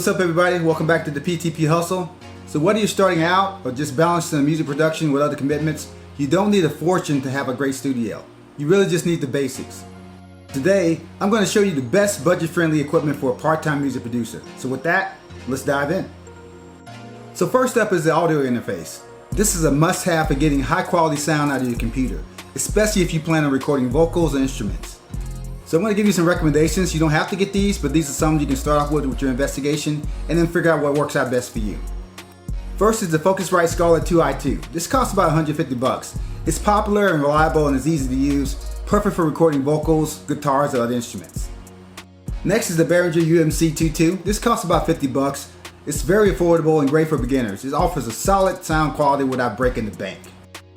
What's up, everybody? Welcome back to the PTP Hustle. So whether you're starting out or just balancing music production with other commitments, you don't need a fortune to have a great studio. You really just need the basics. Today, I'm going to show you the best budget-friendly equipment for a part-time music producer. So with that, let's dive in. So first up is the audio interface. This is a must-have for getting high-quality sound out of your computer, especially if you plan on recording vocals or instruments. So I'm going to give you some recommendations. You don't have to get these, but these are some you can start off with your investigation and then figure out what works out best for you. First is the Focusrite Scarlett 2i2. This costs about 150 bucks. It's popular and reliable and is easy to use, perfect for recording vocals, guitars, or other instruments. Next is the Behringer UMC22. This costs about 50 bucks. It's very affordable and great for beginners. It offers a solid sound quality without breaking the bank.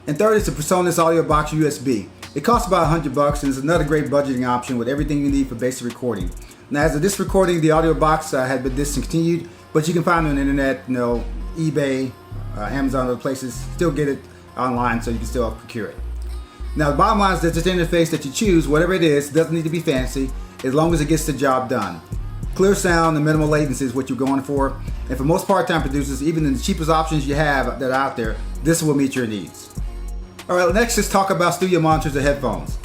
And third is the PreSonus Audio Box USB. It costs about 100 bucks and is another great budgeting option with everything you need for basic recording. Now, as of this recording, the audio box had been discontinued, but you can find it on the internet, eBay, Amazon, other places. Still get it online, so you can still procure it. Now, the bottom line is that this interface that you choose, whatever it is, doesn't need to be fancy, as long as it gets the job done. Clear sound and minimal latency is what you're going for, and for most part-time producers, even in the cheapest options you have that are out there, this will meet your needs. Alright, next let's talk about studio monitors and headphones.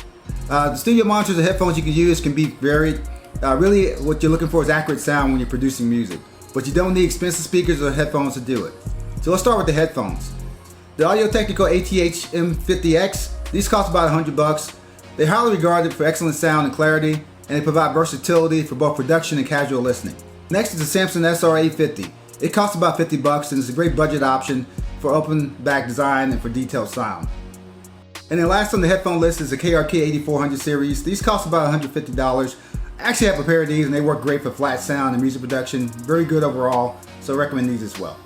The studio monitors and headphones you can use can be varied. Really what you're looking for is accurate sound when you're producing music, but you don't need expensive speakers or headphones to do it. So let's start with the headphones. The Audio-Technica AT-M50X, these cost about 100 bucks. They're highly regarded for excellent sound and clarity, and they provide versatility for both production and casual listening. Next is the Samson SR850. It costs about 50 bucks and is a great budget option for open back design and for detailed sound. And then last on the headphone list is the KRK 8400 series. These cost about $150. I actually have a pair of these and they work great for flat sound and music production. Very good overall, so I recommend these as well.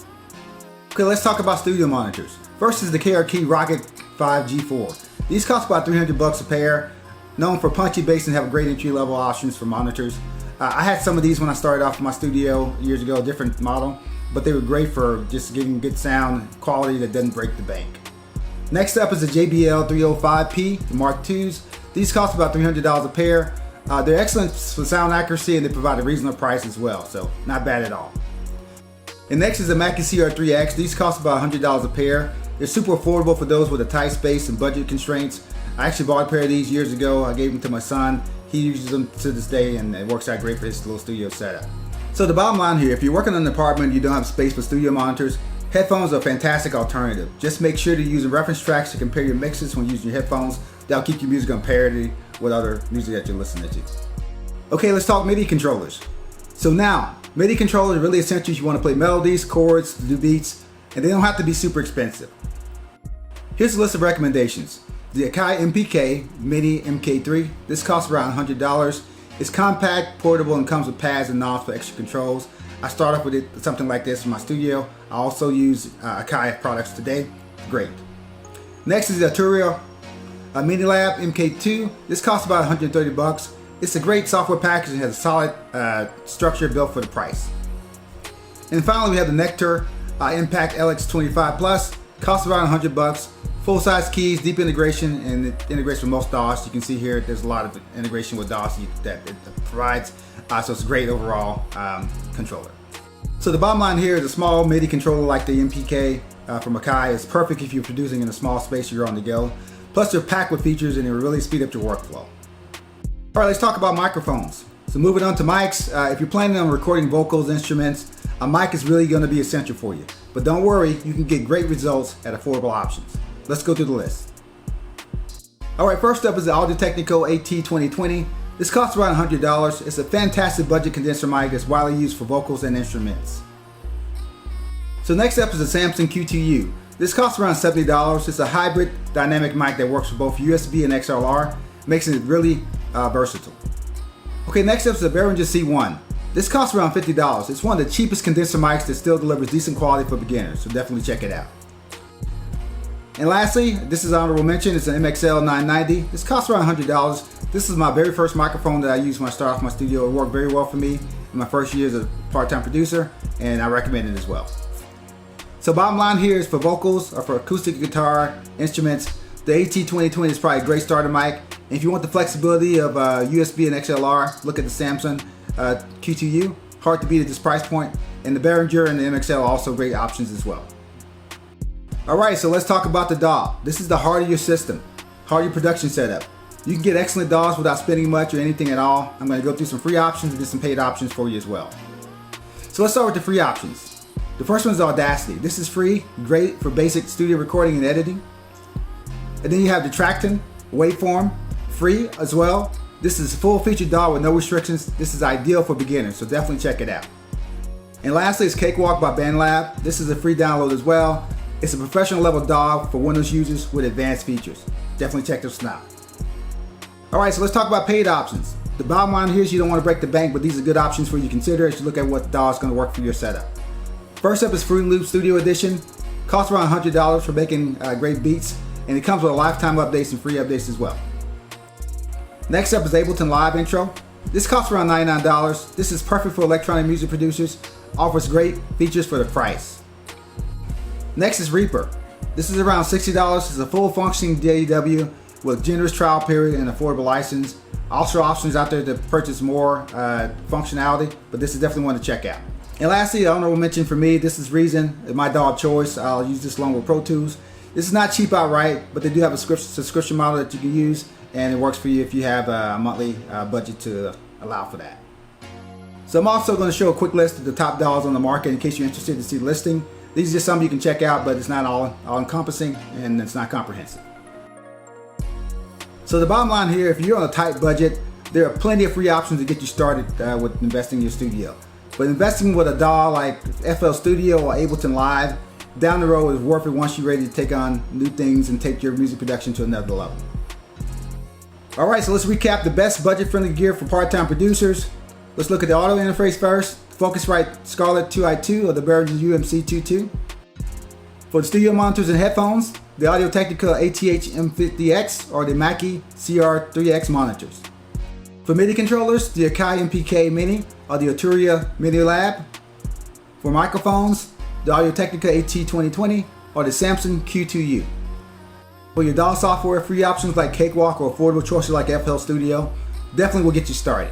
Okay, let's talk about studio monitors. First is the KRK Rocket 5 G4. These cost about 300 bucks a pair. Known for punchy bass and have great entry-level options for monitors. I had some of these when I started off in my studio years ago, a different model, but they were great for just getting good sound quality that doesn't break the bank. Next up is the JBL 305P, the Mark IIs. These cost about $300 a pair. They're excellent for sound accuracy and they provide a reasonable price as well, so not bad at all. And next is the Mackie CR3X. These cost about $100 a pair. They're super affordable for those with a tight space and budget constraints. I actually bought a pair of these years ago. I gave them to my son. He uses them to this day and it works out great for his little studio setup. So the bottom line here, if you're working in an apartment and you don't have space for studio monitors, headphones are a fantastic alternative. Just make sure to use reference tracks to compare your mixes when using your headphones. That'll keep your music on parity with other music that you're listening to. Okay, let's talk MIDI controllers. So now, MIDI controllers are really essential if you want to play melodies, chords, do beats, and they don't have to be super expensive. Here's a list of recommendations. The Akai MPK MIDI MK3. This costs around $100. It's compact, portable, and comes with pads and knobs for extra controls. I start off with something like this in my studio. I also use Akai products today. Great. Next is the Arturia MiniLab MK2. This costs about 130 bucks. It's a great software package and has a solid structure built for the price. And finally, we have the Nectar Impact LX25 Plus. Costs around 100 bucks. Full-size keys, deep integration, and it integrates with most DAWs. You can see here there's a lot of integration with DAWs that it provides. So it's a great overall controller. So the bottom line here is a small MIDI controller like the MPK from Akai is perfect if you're producing in a small space or you're on the go. Plus they're packed with features and they really speed up your workflow. Alright, let's talk about microphones. So moving on to mics, if you're planning on recording vocals, instruments, a mic is really going to be essential for you. But don't worry, you can get great results at affordable options. Let's go through the list. Alright, first up is the Audio-Technica AT2020. This costs around $100. It's a fantastic budget condenser mic that's widely used for vocals and instruments. So next up is the Samson Q2U. This costs around $70. It's a hybrid dynamic mic that works for both USB and XLR, making it really versatile. Okay, next up is the Behringer C1. This costs around $50. It's one of the cheapest condenser mics that still delivers decent quality for beginners, so definitely check it out. And lastly, this is honorable mention, it's an MXL 990. This costs around $100. This is my very first microphone that I used when I started off my studio. It worked very well for me in my first year as a part-time producer, and I recommend it as well. So bottom line here is for vocals or for acoustic guitar instruments, the AT2020 is probably a great starter mic. And if you want the flexibility of USB and XLR, look at the Samson Q2U. hard to beat at this price point, and the Behringer and the MXL are also great options as well. Alright, so let's talk about the DAW. This is the heart of your system, heart of your production setup. You can get excellent DAWs without spending much or anything at all. I'm going to go through some free options and then some paid options for you as well. So let's start with the free options. The first one is Audacity. This is free, great for basic studio recording and editing. And then you have the Trackton, Waveform, free as well. This is a full featured DAW with no restrictions. This is ideal for beginners, so definitely check it out. And lastly is Cakewalk by BandLab. This is a free download as well. It's a professional level DAW for Windows users with advanced features. Definitely check this out. Alright, so let's talk about paid options. The bottom line here is you don't want to break the bank, but these are good options for you to consider as you look at what DAW is going to work for your setup. First up is Fruity Loops Studio Edition. Costs around $100 for making great beats, and it comes with a lifetime updates and free updates as well. Next up is Ableton Live Intro. This costs around $99. This is perfect for electronic music producers, offers great features for the price. Next is Reaper. This is around $60. It's a full functioning DAW with generous trial period and affordable license. Also options out there to purchase more functionality, but this is definitely one to check out. And lastly, the honorable mention for me, this is Reason, my DAW of choice. I'll use this along with Pro Tools. This is not cheap outright, but they do have a subscription model that you can use, and it works for you if you have a monthly budget to allow for that. So I'm also going to show a quick list of the top DAWs on the market in case you're interested to see the listing. These are just some you can check out, but it's not all encompassing and it's not comprehensive. So the bottom line here, if you're on a tight budget, there are plenty of free options to get you started with investing in your studio. But investing with a DAW like FL Studio or Ableton Live down the road is worth it once you're ready to take on new things and take your music production to another level. Alright, so let's recap the best budget-friendly gear for part-time producers. Let's look at the audio interface first. Focusrite Scarlett 2i2 or the Behringer UMC22. For the studio monitors and headphones, the Audio-Technica ATH M50X or the Mackie CR3X monitors. For MIDI controllers, the Akai MPK Mini or the Arturia Mini Lab. For microphones, the Audio-Technica AT2020 or the Samson Q2U. For your DAW software, free options like Cakewalk or affordable choices like FL Studio definitely will get you started.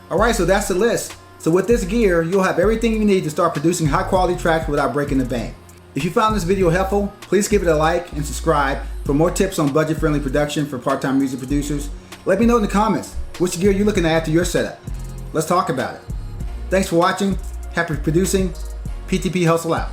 Alright, so that's the list. So with this gear, you'll have everything you need to start producing high quality tracks without breaking the bank. If you found this video helpful, please give it a like and subscribe for more tips on budget-friendly production for part-time music producers. Let me know in the comments which gear you're looking to add to your setup. Let's talk about it. Thanks for watching. Happy producing. PTP Hustle out.